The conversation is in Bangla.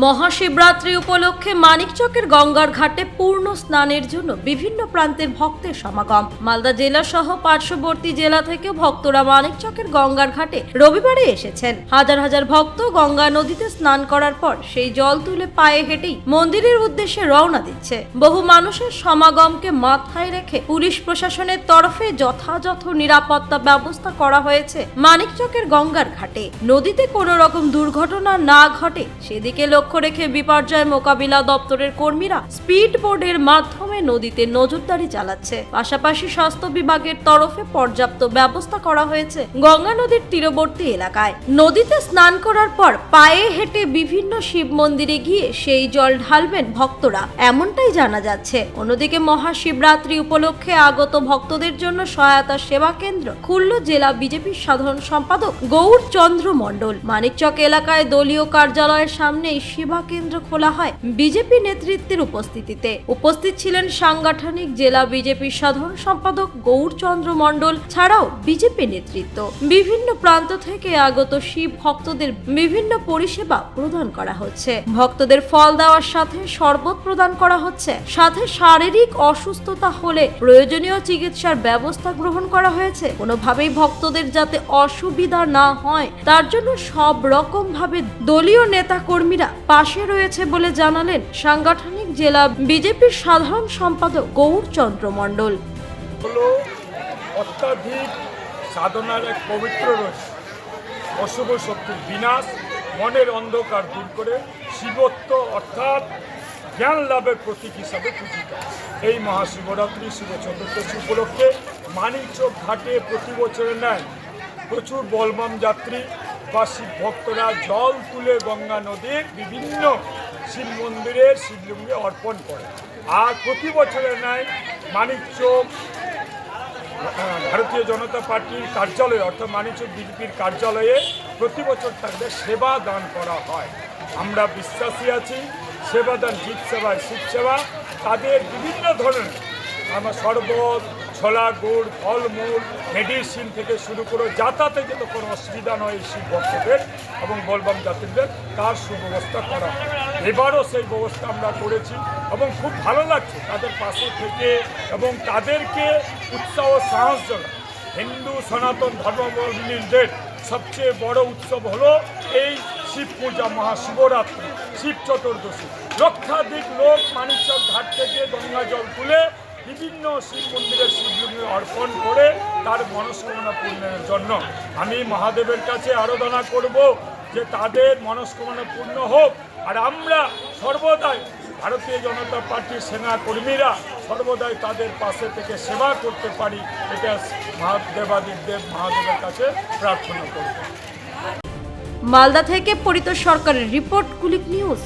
মহাশিবরাত্রি উপলক্ষে মানিকচকের গঙ্গার ঘাটে পূর্ণ স্নানের জন্য বিভিন্ন প্রান্তের ভক্তের সমাগম। মালদা জেলা সহ পার্শ্ববর্তী জেলা থেকে ভক্তরা মানিকচকের গঙ্গার ঘাটে রবিবারে এসেছেন। হাজার হাজার ভক্ত গঙ্গা নদীতে স্নান করার পর সেই জল তুলে পায়ে হেঁটেই মন্দিরের উদ্দেশ্যে রওনা দিচ্ছে। বহু মানুষের সমাগমকে মাথায় রেখে পুলিশ প্রশাসনের তরফে যথাযথ নিরাপত্তা ব্যবস্থা করা হয়েছে মানিকচকের গঙ্গার ঘাটে। নদীতে কোনো রকম দুর্ঘটনা না ঘটে সেদিকে লক্ষ্য রেখে বিপর্যয় মোকাবিলা দপ্তরের কর্মীরা স্পিড বোর্ডের মাধ্যমে নদীতে নজরদারি চালাচ্ছে। পাশাপাশি স্বাস্থ্য বিভাগের তরফে পর্যাপ্ত ব্যবস্থা করা হয়েছে গঙ্গা নদীর তীরবর্তী এলাকায়। নদীতে স্নান করার পর পায়ে হেঁটে বিভিন্ন শিব মন্দিরে গিয়ে সেই জল ঢালবেন ভক্তরা, এমনটাই জানা যাচ্ছে। অন্যদিকে মহাশিবরাত্রি উপলক্ষে আগত ভক্তদের জন্য সহায়তা সেবা কেন্দ্র খুলল জেলা বিজেপির সাধারণ সম্পাদক গৌরচন্দ্র মণ্ডল। মানিকচক এলাকায় দলীয় কার্যালয়ের সামনে এই সেবা কেন্দ্র খোলা হয় বিজেপি নেতৃত্বের উপস্থিতিতে। উপস্থিত ছিলেন সাংগঠনিক জেলা বিজেপির সাধারণ সম্পাদক গৌরচন্দ্র মণ্ডল ছাড়াও বিজেপি নেতৃত্ব। বিভিন্ন প্রান্ত থেকে আগত শিব ভক্তদের বিভিন্ন পরিষেবা প্রদান করা হচ্ছে। ভক্তদের ফল দেওয়ার সাথে শরবত প্রদান করা হচ্ছে। সাথে শারীরিক অসুস্থতা হলে প্রয়োজনীয় চিকিৎসার ব্যবস্থা গ্রহণ করা হয়েছে। কোনোভাবেই ভক্তদের যাতে অসুবিধা না হয় তার জন্য সব রকম ভাবে দলীয় নেতা কর্মীরা পাশে রয়েছে বলে জানালেন সাংগঠনিক জেলা বিজেপির সাধারণ সম্পাদক গৌরচন্দ্র মণ্ডল। অত্যাধিক সাধনার এক পবিত্র রয়েছে, অশুভ শক্তির বিনাশ, মনের অন্ধকার দূর করে শিবত্ব অর্থাৎ জ্ঞান লাভের প্রতীক হিসাবে পূজিত। এই মহাশিবরাত্রি শিব চতুর্দশী উপলক্ষে মানিকচক ঘাটে প্রতি বছরের ন্যায় প্রচুর বলবাম যাত্রী বা শিব ভক্তরা জল তুলে গঙ্গা নদীর বিভিন্ন শিব মন্দিরের শিবলিঙ্গে অর্পণ করে। আর প্রতি বছরের ন্যায় মানিকচক ভারতীয় জনতা পার্টির কার্যালয়ে অর্থাৎ মানিকচক বিজেপির কার্যালয়ে প্রতি বছর তাদের সেবা দান করা হয়। আমরা বিশ্বাসী আছি সেবাদান জীব সেবায় শিব সেবা। তাদের বিভিন্ন ধরনের আমার শরবত, ছোলা, গুড়, ফলমূল, মেডিসিন থেকে শুরু করে যাতায়াতে যাতে কোনো অসুবিধা নয় শিব ভক্তদের এবং বলবাম যাত্রীদের, তার সুব্যবস্থা করা হয়। এবারও সেই ব্যবস্থা আমরা করেছি এবং খুব ভালো লাগছে তাদের পাশে থেকে এবং তাদেরকে উৎসাহ সাহস জানায়। হিন্দু সনাতন ধর্মাবলম্বীদের সবচেয়ে বড় উৎসব হলো এই শিব পূজা, মহাশিবরাত্রি, শিব চতুর্দশী। লক্ষাধিক লোক মানিকচক ঘাট থেকে গঙ্গা জল তুলে বিভিন্ন শিব মন্দিরের শিবলিঙ্গে অর্পণ করে তার মনস্কামনা পূর্ণের জন্য। আমি মহাদেবের কাছে আরাধনা করব যে তাদের মনস্কামনা পূর্ণ হোক। আর আমরা সর্বদাই ভারতীয় জনতা পার্টির সেনা কর্মীরা সর্বদাই তাদের পাশে থেকে সেবা করতে পারি, এটা মহাদেবাদিদেব মহাদেবের কাছে প্রার্থনা করব। মালদা থেকে পরিতোষ সরকারের রিপোর্ট, কুলিক নিউজ।